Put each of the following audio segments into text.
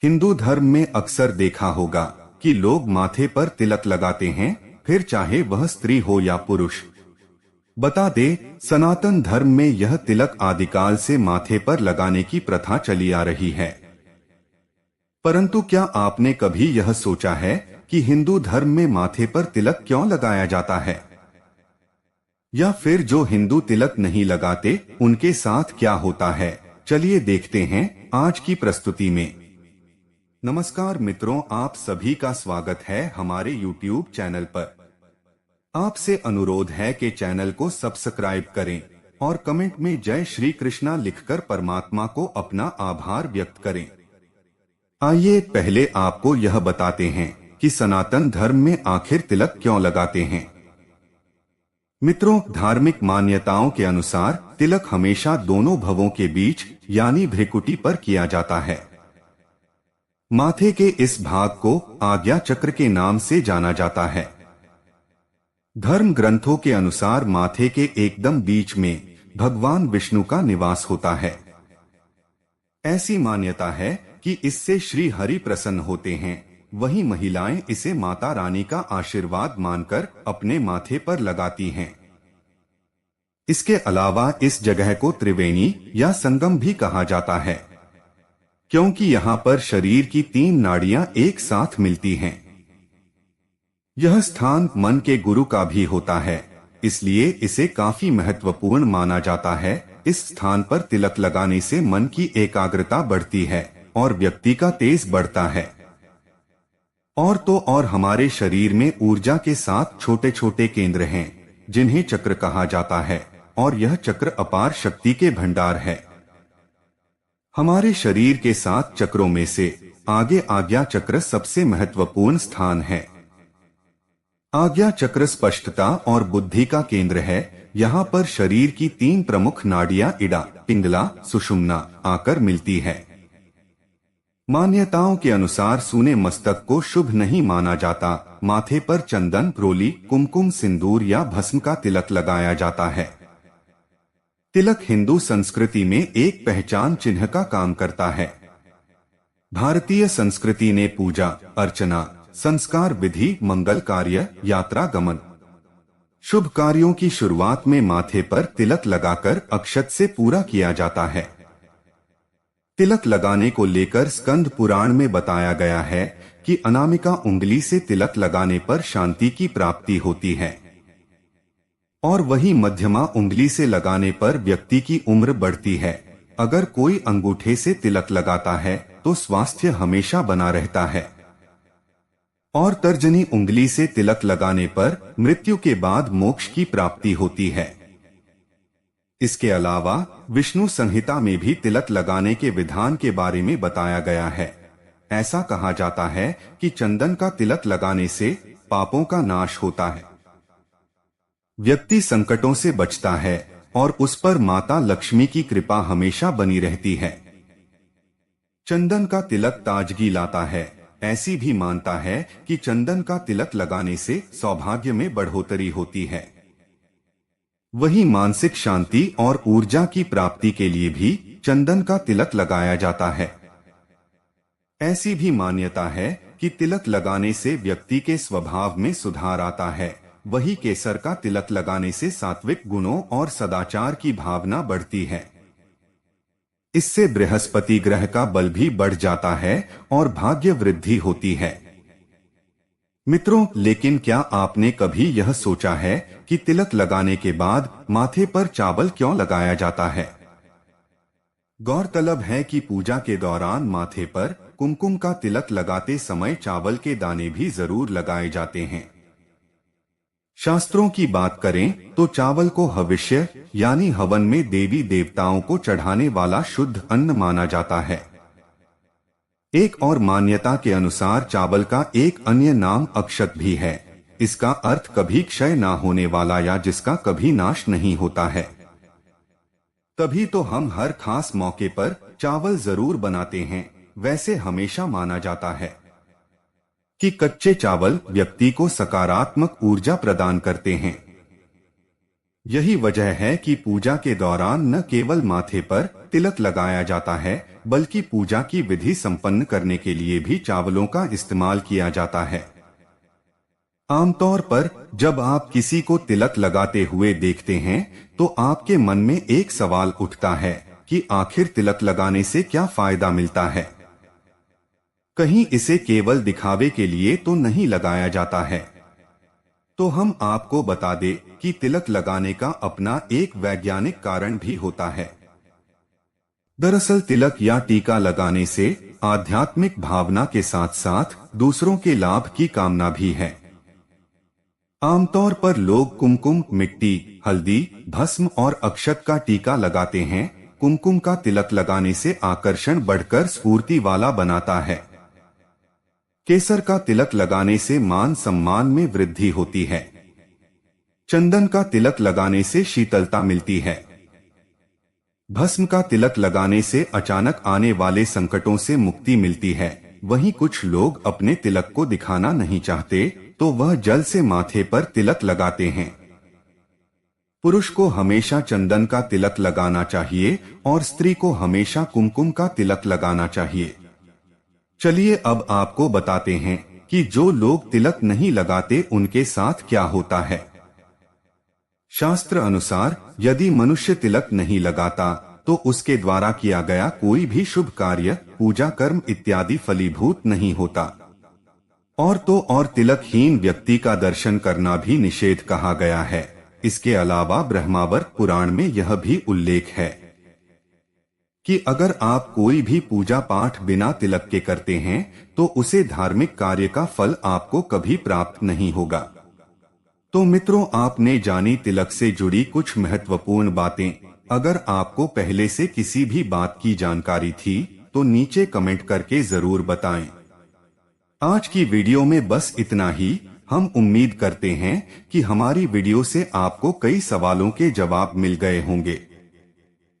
हिंदू धर्म में अक्सर देखा होगा कि लोग माथे पर तिलक लगाते हैं, फिर चाहे वह स्त्री हो या पुरुष। बता दे, सनातन धर्म में यह तिलक आदिकाल से माथे पर लगाने की प्रथा चली आ रही है। परंतु क्या आपने कभी यह सोचा है कि हिंदू धर्म में माथे पर तिलक क्यों लगाया जाता है? या फिर जो हिंदू तिलक नहीं लगाते उनके साथ क्या होता है? चलिए देखते हैं आज की प्रस्तुति में। नमस्कार मित्रों, आप सभी का स्वागत है हमारे YouTube चैनल पर। आपसे अनुरोध है कि चैनल को सब्सक्राइब करें और कमेंट में जय श्री कृष्णा लिखकर परमात्मा को अपना आभार व्यक्त करें। आइए पहले आपको यह बताते हैं कि सनातन धर्म में आखिर तिलक क्यों लगाते हैं। मित्रों, धार्मिक मान्यताओं के अनुसार तिलक हमेशा दोनों भवों के बीच यानी भ्रिकुटी पर किया जाता है। माथे के इस भाग को आज्ञा चक्र के नाम से जाना जाता है। धर्म ग्रंथों के अनुसार माथे के एकदम बीच में भगवान विष्णु का निवास होता है। ऐसी मान्यता है कि इससे श्री हरि प्रसन्न होते हैं। वहीं महिलाएं इसे माता रानी का आशीर्वाद मानकर अपने माथे पर लगाती हैं। इसके अलावा इस जगह को त्रिवेणी या संगम भी कहा जाता है, क्योंकि यहाँ पर शरीर की 3 नाड़ियां एक साथ मिलती हैं। यह स्थान मन के गुरु का भी होता है, इसलिए इसे काफी महत्वपूर्ण माना जाता है। इस स्थान पर तिलक लगाने से मन की एकाग्रता बढ़ती है और व्यक्ति का तेज बढ़ता है। और तो और हमारे शरीर में ऊर्जा के साथ छोटे छोटे केंद्र हैं, जिन्हें चक्र कहा जाता है, और यह चक्र अपार शक्ति के भंडार है। हमारे शरीर के 7 चक्रों में से आगे आज्ञा चक्र सबसे महत्वपूर्ण स्थान है। आज्ञा चक्र स्पष्टता और बुद्धि का केंद्र है। यहाँ पर शरीर की 3 प्रमुख नाड़ियां इड़ा, पिंगला, सुषुम्ना आकर मिलती है। मान्यताओं के अनुसार सूने मस्तक को शुभ नहीं माना जाता। माथे पर चंदन, रोली, कुमकुम, सिंदूर या भस्म का तिलक लगाया जाता है। तिलक हिंदू संस्कृति में एक पहचान चिन्ह का काम करता है। भारतीय संस्कृति ने पूजा अर्चना, संस्कार विधि, मंगल कार्य, यात्रा गमन, शुभ कार्यों की शुरुआत में माथे पर तिलक लगाकर अक्षत से पूरा किया जाता है। तिलक लगाने को लेकर स्कंद पुराण में बताया गया है कि अनामिका उंगली से तिलक लगाने पर शांति की प्राप्ति होती है, और वही मध्यमा उंगली से लगाने पर व्यक्ति की उम्र बढ़ती है। अगर कोई अंगूठे से तिलक लगाता है तो स्वास्थ्य हमेशा बना रहता है, और तर्जनी उंगली से तिलक लगाने पर मृत्यु के बाद मोक्ष की प्राप्ति होती है। इसके अलावा विष्णु संहिता में भी तिलक लगाने के विधान के बारे में बताया गया है। ऐसा कहा जाता है कि चंदन का तिलक लगाने से पापों का नाश होता है, व्यक्ति संकटों से बचता है और उस पर माता लक्ष्मी की कृपा हमेशा बनी रहती है। चंदन का तिलक ताजगी लाता है। ऐसी भी मानता है कि चंदन का तिलक लगाने से सौभाग्य में बढ़ोतरी होती है। वहीं मानसिक शांति और ऊर्जा की प्राप्ति के लिए भी चंदन का तिलक लगाया जाता है। ऐसी भी मान्यता है कि तिलक लगाने से व्यक्ति के स्वभाव में सुधार आता है। वही केसर का तिलक लगाने से सात्विक गुणों और सदाचार की भावना बढ़ती है। इससे बृहस्पति ग्रह का बल भी बढ़ जाता है और भाग्य वृद्धि होती है। मित्रों, लेकिन क्या आपने कभी यह सोचा है कि तिलक लगाने के बाद माथे पर चावल क्यों लगाया जाता है? गौरतलब है कि पूजा के दौरान माथे पर कुमकुम का तिलक लगाते समय चावल के दाने भी जरूर लगाए जाते हैं। शास्त्रों की बात करें तो चावल को हविष्य यानी हवन में देवी देवताओं को चढ़ाने वाला शुद्ध अन्न माना जाता है। एक और मान्यता के अनुसार चावल का एक अन्य नाम अक्षत भी है। इसका अर्थ कभी क्षय ना होने वाला या जिसका कभी नाश नहीं होता है। तभी तो हम हर खास मौके पर चावल जरूर बनाते हैं। वैसे हमेशा माना जाता है कि कच्चे चावल व्यक्ति को सकारात्मक ऊर्जा प्रदान करते हैं। यही वजह है कि पूजा के दौरान न केवल माथे पर तिलक लगाया जाता है, बल्कि पूजा की विधि संपन्न करने के लिए भी चावलों का इस्तेमाल किया जाता है। आमतौर पर जब आप किसी को तिलक लगाते हुए देखते हैं, तो आपके मन में एक सवाल उठता है कि आखिर तिलक लगाने से क्या फायदा मिलता है। कहीं इसे केवल दिखावे के लिए तो नहीं लगाया जाता है। तो हम आपको बता दें कि तिलक लगाने का अपना एक वैज्ञानिक कारण भी होता है। दरअसल तिलक या टीका लगाने से आध्यात्मिक भावना के साथ साथ दूसरों के लाभ की कामना भी है। आमतौर पर लोग कुमकुम, मिट्टी, हल्दी, भस्म और अक्षत का टीका लगाते हैं। कुमकुम का तिलक लगाने से आकर्षण बढ़कर स्फूर्ति वाला बनाता है। केसर का तिलक लगाने से मान सम्मान में वृद्धि होती है। चंदन का तिलक लगाने से शीतलता मिलती है। भस्म का तिलक लगाने से अचानक आने वाले संकटों से मुक्ति मिलती है। वहीं कुछ लोग अपने तिलक को दिखाना नहीं चाहते, तो वह जल से माथे पर तिलक लगाते हैं। पुरुष को हमेशा चंदन का तिलक लगाना चाहिए और स्त्री को हमेशा कुमकुम का तिलक लगाना चाहिए। चलिए अब आपको बताते हैं कि जो लोग तिलक नहीं लगाते उनके साथ क्या होता है। शास्त्र अनुसार यदि मनुष्य तिलक नहीं लगाता तो उसके द्वारा किया गया कोई भी शुभ कार्य, पूजा, कर्म इत्यादि फलीभूत नहीं होता। और तिलकहीन व्यक्ति का दर्शन करना भी निषेध कहा गया है। इसके अलावा ब्रह्मावर्त पुराण में यह भी उल्लेख है कि अगर आप कोई भी पूजा पाठ बिना तिलक के करते हैं तो उसे धार्मिक कार्य का फल आपको कभी प्राप्त नहीं होगा। तो मित्रों, आपने जानी तिलक से जुड़ी कुछ महत्वपूर्ण बातें। अगर आपको पहले से किसी भी बात की जानकारी थी तो नीचे कमेंट करके जरूर बताएं। आज की वीडियो में बस इतना ही। हम उम्मीद करते हैं कि हमारी वीडियो से आपको कई सवालों के जवाब मिल गए होंगे।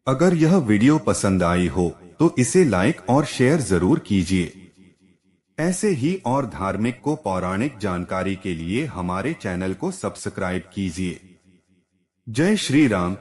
अगर यह वीडियो पसंद आई हो तो इसे लाइक और शेयर जरूर कीजिए। ऐसे ही और धार्मिक को पौराणिक जानकारी के लिए हमारे चैनल को सब्सक्राइब कीजिए। जय श्री राम,